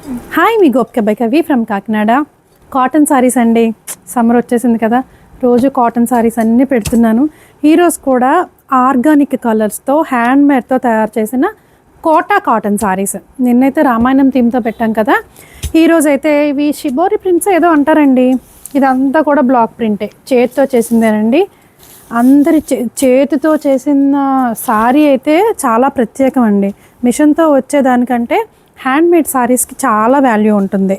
Hi, me Gopika by కవి from Kakinada. Cotton saris అండి. Summer వచ్చేసింది కదా, రోజు కాటన్ సారీస్ అన్నీ పెడుతున్నాను. ఈరోజు కూడా ఆర్గానిక్ కలర్స్తో హ్యాండ్మేడ్తో తయారు చేసిన కోటా కాటన్ సారీస్. నిన్నైతే రామాయణం థీమ్తో పెట్టాం కదా, ఈరోజు అయితే ఇవి షిబోరి ప్రింట్స్ ఏదో అంటారండి. ఇదంతా కూడా బ్లాక్ ప్రింటే, చేతితో చేసిందేనండి. అందరి చేతితో చేసిన సారీ అయితే చాలా ప్రత్యేకం అండి. మిషన్తో వచ్చేదానికంటే హ్యాండ్మేడ్ సారీస్కి చాలా వాల్యూ ఉంటుంది.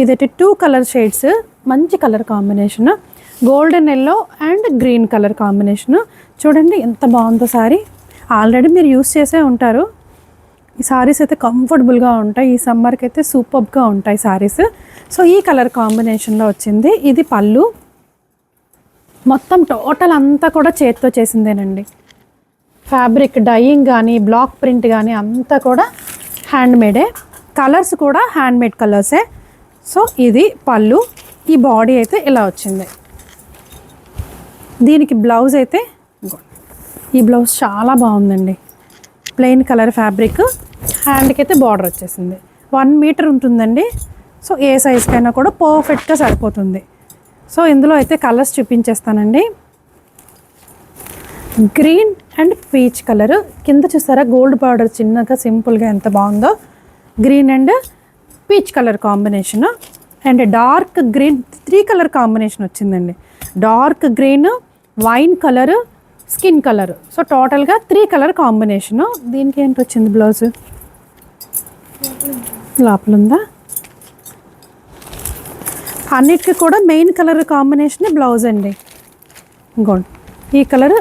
ఇదైతే 2 కలర్ షేడ్స్, మంచి colour combination, golden yellow and green colour combination. చూడండి ఎంత బాగుందో సారీ. ఆల్రెడీ మీరు యూస్ చేసే ఉంటారు. ఈ సారీస్ అయితే కంఫర్టబుల్గా ఉంటాయి. ఈ సమ్మర్కి అయితే సూపర్గా ఉంటాయి సారీస్. సో ఈ కలర్ కాంబినేషన్లో వచ్చింది. ఇది పళ్ళు. మొత్తం టోటల్ అంతా కూడా చేతితో చేసిందేనండి. ఫ్యాబ్రిక్ డైయింగ్ కానీ బ్లాక్ ప్రింట్ కానీ అంతా కూడా హ్యాండ్మేడే. కలర్స్ కూడా హ్యాండ్మేడ్ కలర్సే. సో ఇది పళ్ళు. ఈ బాడీ అయితే ఇలా వచ్చింది. దీనికి బ్లౌజ్ అయితే ఈ బ్లౌజ్ చాలా బాగుందండి. ప్లెయిన్ కలర్ ఫ్యాబ్రిక్, హ్యాండ్కి అయితే బార్డర్ వచ్చేసింది. 1 మీటర్ ఉంటుందండి. సో ఏ సైజ్కైనా కూడా పర్ఫెక్ట్గా సరిపోతుంది. సో ఇందులో అయితే కలర్స్ చూపించేస్తానండి. గ్రీన్ అండ్ పీచ్ కలర్, కింద చూసారా గోల్డ్ బార్డర్ చిన్నగా సింపుల్గా ఎంత బాగుందో. Green and peach colour combination and dark green 3 colour combination వచ్చిందండి. Dark green, wine colour, skin colour. So టోటల్గా 3 కలర్ కాంబినేషను. దీనికి ఏంటి వచ్చింది బ్లౌజ్ లోపల ఉందా? అన్నిటికీ కూడా మెయిన్ కలర్ కాంబినేషనే బ్లౌజ్ అండి. ఇంకోండి ఈ కలర్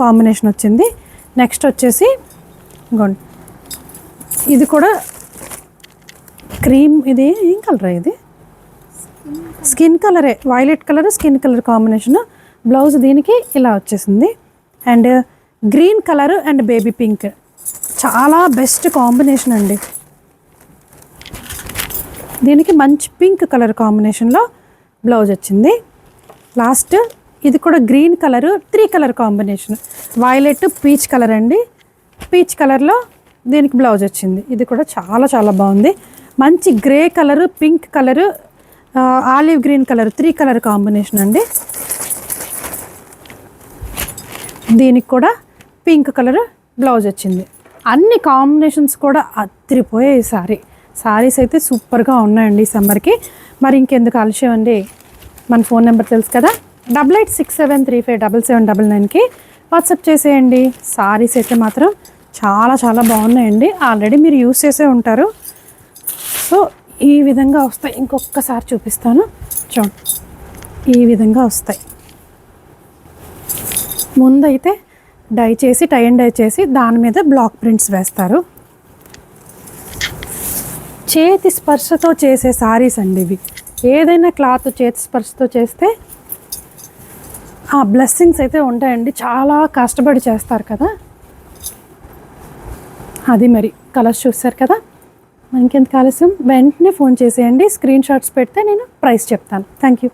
కాంబినేషన్ వచ్చింది. నెక్స్ట్ వచ్చేసి ఇంకోండి ఇది కూడా క్రీమ్. ఇది ఏం కలర్? ఇది స్కిన్ కలరే, violet colour skin colour combination. Blouse దీనికి ఇలా వచ్చేసింది. And green colour and baby pink చాలా బెస్ట్ కాంబినేషన్ అండి. దీనికి మంచి పింక్ కలర్ కాంబినేషన్లో బ్లౌజ్ వచ్చింది. లాస్ట్ ఇది కూడా green colour 3 colour combination, violet peach colour అండి. పీచ్ కలర్లో దీనికి బ్లౌజ్ వచ్చింది. ఇది కూడా చాలా చాలా బాగుంది. మంచి grey colour, pink colour, olive green colour 3 colour combination అండి. దీనికి కూడా పింక్ కలర్ బ్లౌజ్ వచ్చింది. అన్ని కాంబినేషన్స్ కూడా అదిరిపోయాయి. ఈ సారీస్ అయితే సూపర్గా ఉన్నాయండి ఈ సమ్మర్కి. మరి ఇంకెందుకు ఆలస్యం అండి, మన ఫోన్ నెంబర్ తెలుసు కదా, 8867357799కి వాట్సాప్ చేసేయండి. సారీస్ అయితే మాత్రం చాలా చాలా బాగున్నాయండి. ఆల్రెడీ మీరు యూస్ చేసే ఉంటారు. సో ఈ విధంగా వస్తాయి. ఇంకొకసారి చూపిస్తాను చూడండి. ఈ విధంగా వస్తాయి. ముందైతే డై చేసి టై అండ్ డై చేసి దాని మీద బ్లాక్ ప్రింట్స్ వేస్తారు. చేతి స్పర్శతో చేసే సారీస్ అండి ఇవి. ఏదైనా క్లాత్ చేతి స్పర్శతో చేస్తే ఆ బ్లెస్సింగ్స్ అయితే ఉంటాయండి. చాలా కష్టపడి చేస్తారు కదా, అది మరి. కలర్స్ చూస్తారు కదా, మనకి ఎంత ఆలస్యం, వెంటనే ఫోన్ చేసేయండి. స్క్రీన్ షాట్స్ పెడితే నేను ప్రైస్ చెప్తాను. Thank you.